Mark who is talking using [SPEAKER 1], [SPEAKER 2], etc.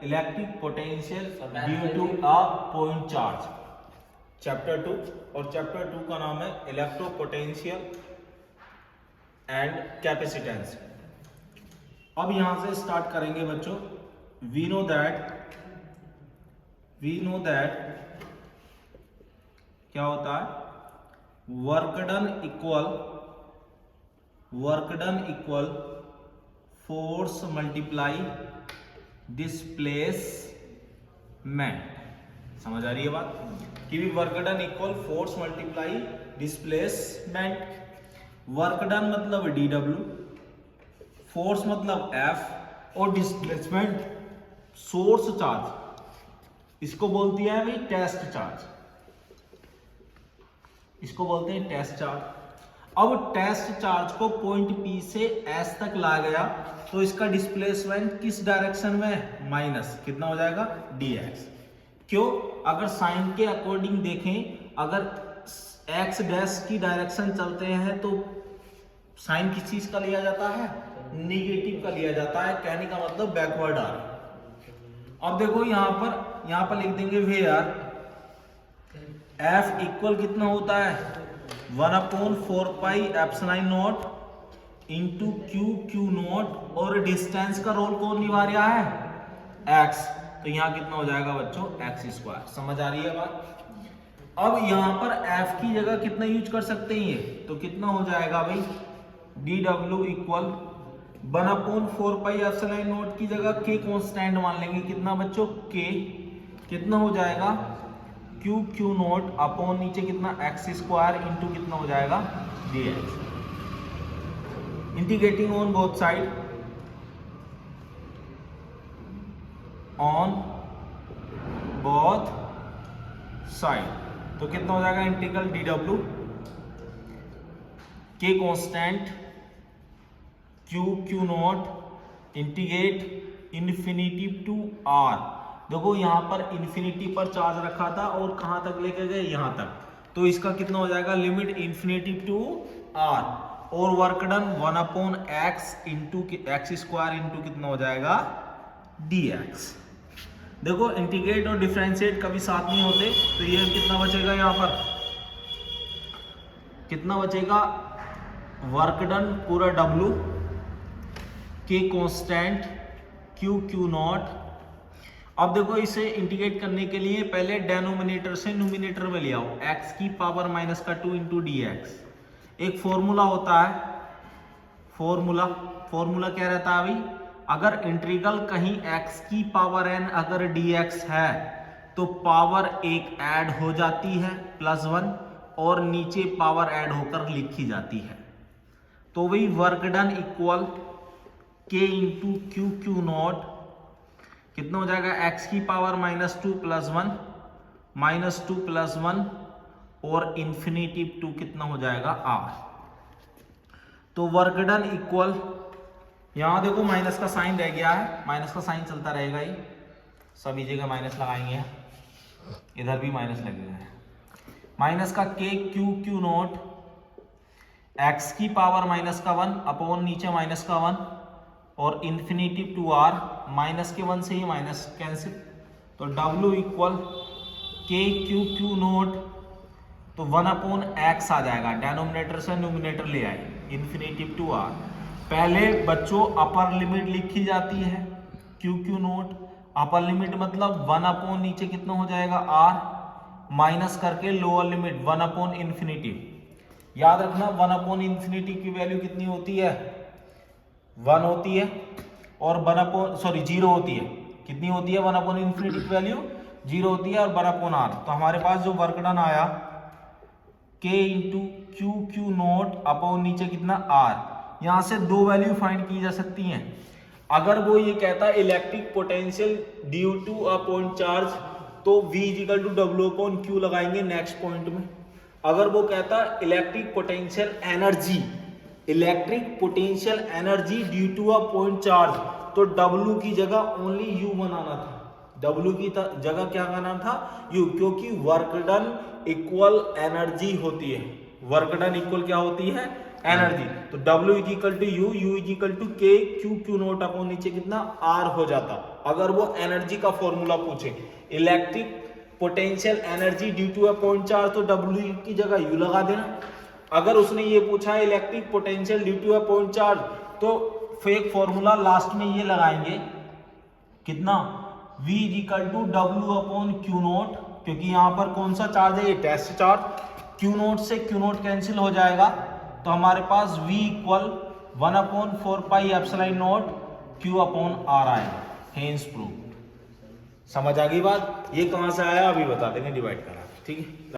[SPEAKER 1] Electric potential due to a point charge, chapter 2, और chapter 2 का नाम है इलेक्ट्रो पोटेंशियल एंड कैपेसिटेंस। अब यहां से स्टार्ट करेंगे बच्चों। वी नो दैट क्या होता है, work done equal force multiply displacement. समझ आ रही है बात कि भी work done equal force multiply displacement. Work done मतलब dw, फोर्स मतलब F, और डिस्प्लेसमेंट सोर्स चार्ज, इसको बोलती है भाई टेस्ट चार्ज, इसको बोलते हैं टेस्ट चार्ज। अब टेस्ट चार्ज को पॉइंट P से S तक ला गया तो इसका डिस्प्लेसमेंट किस डायरेक्शन में, माइनस, कितना हो जाएगा, dx। क्यों, अगर साइन के अकॉर्डिंग देखें, अगर x डैश की डायरेक्शन चलते हैं तो साइन किस चीज का लिया जाता है, निगेटिव का लिया जाता है, कहने का मतलब बैकवर्ड आ रहा है। अब देखो यहां पर लिख देंगे वेयर F इक्वल कितना होता है, 1/4πε0 इंटू क्यू नोट, और डिस्टेंस का रोल कौन निभा रहा है, x, तो यहाँ कितना हो जाएगा बच्चों, x²। समझ आ रही है बात। अब यहाँ पर F की जगह कितना यूज कर सकते हैं, ये तो कितना हो जाएगा भाई, dw इक्वल 1/4πε0 की जगह k कांस्टेंट मान लेंगे, कितना बच्चों, k, कितना हो जाएगा, क्यू नोट अपॉन नीचे कितना, x² इंटू कितना हो जाएगा, dx। Integrating on both side, तो कितना हो जाएगा, integral dw, k constant, q naught, integrate infinity to r। देखो यहां पर इन्फिनिटी पर चार्ज रखा था और कहां तक लेके गए, यहां तक, तो इसका कितना हो जाएगा, लिमिट इन्फिनिटी टू r, और work done 1/x into x² into कितना हो जाएगा, dx। देखो इंटीग्रेट और डिफरेंशिएट कभी साथ नहीं होते, तो ये कितना बचेगा, यहां पर कितना बचेगा, वर्क डन पूरा w, k constant, Q not. अब देखो इसे इंटीग्रेट करने के लिए पहले डेनोमिनेटर से न्यूमिनेटर में ले आओ, x की पावर -2 इंटू dx। एक फॉर्मूला होता है, फॉर्मूला क्या रहता है भाई, अगर इंटीग्रल कहीं x की पावर n अगर dx है तो पावर एक ऐड हो जाती है +1, और नीचे पावर ऐड होकर लिखी जाती है। तो वही work done equal k into Q not, कितना हो जाएगा, x की पावर -2 +1 और इन्फिनिटी टू कितना हो जाएगा, r। तो वर्क डन इक्वल, यहां देखो माइनस का साइन रह गया है, माइनस का साइन चलता रहेगा, ही सभी जगह माइनस लगाएंगे, इधर भी माइनस लगेगा, माइनस का क्यू नॉट, x की पावर -1 अपॉन नीचे -1 और इन्फिनिटी टू r, -1 से ही माइनस कैंसिल, तो w इक्वल क्यू नोट, तो 1/x आ जाएगा, डेनोमिनेटर से न्यूमिनेटर ले आए, इन्फिनिटी टू r। पहले बच्चों अपर लिमिट लिखी जाती है, क्यू नोट, अपर लिमिट मतलब 1/ नीचे कितना हो जाएगा, r, माइनस करके लोअर लिमिट 1/∞। याद रखना 1/∞ की वैल्यू कितनी होती है, 1 होती है, और 0 होती है, कितनी होती है, 1/∞ की वैल्यू 0 होती है, और 1/r। तो हमारे पास जो वर्क डन आया k into Q naught upon नीचे कितना, r। यहां से दो वैल्यू फाइंड की जा सकती हैं। अगर वो ये कहता है electric potential due to a point charge, तो v = w/q लगाएंगे नेक्स्ट पॉइंट में। अगर वो कहता है electric potential energy due to a point charge, तो w की जगह ओनली u बनाना था, w की जगह क्या बनाना था, u, क्योंकि वर्क डन इक्वल एनर्जी होती है, वर्क डन इक्वल क्या होती है, एनर्जी। तो W is equal to U, U is equal to K q, q naught upon नीचे कितना R हो जाता, अगर वो एनर्जी का फॉर्मूला पूछे। Electric potential energy due to a point charge, तो W की जगह U लगा देना। अगर उसने ये पूछा है electric potential due to a point charge, तो फेक फॉर्मूला लास्ट में ये लगाएंगे कितना, V is equal to W upon q naught, क्योंकि यहाँ पर कौन सा चार्ज है, ये टेस्ट चार्ज। क्यू नोट से क्यू नोट कैंसिल हो जाएगा, तो हमारे पास V equal 1 upon 4 pi epsilon naught Q upon R आएगा। Hence proof. समझ आ गई बात? ये कहां से आया अभी बता देंगे, डिवाइड करा, ठीक है।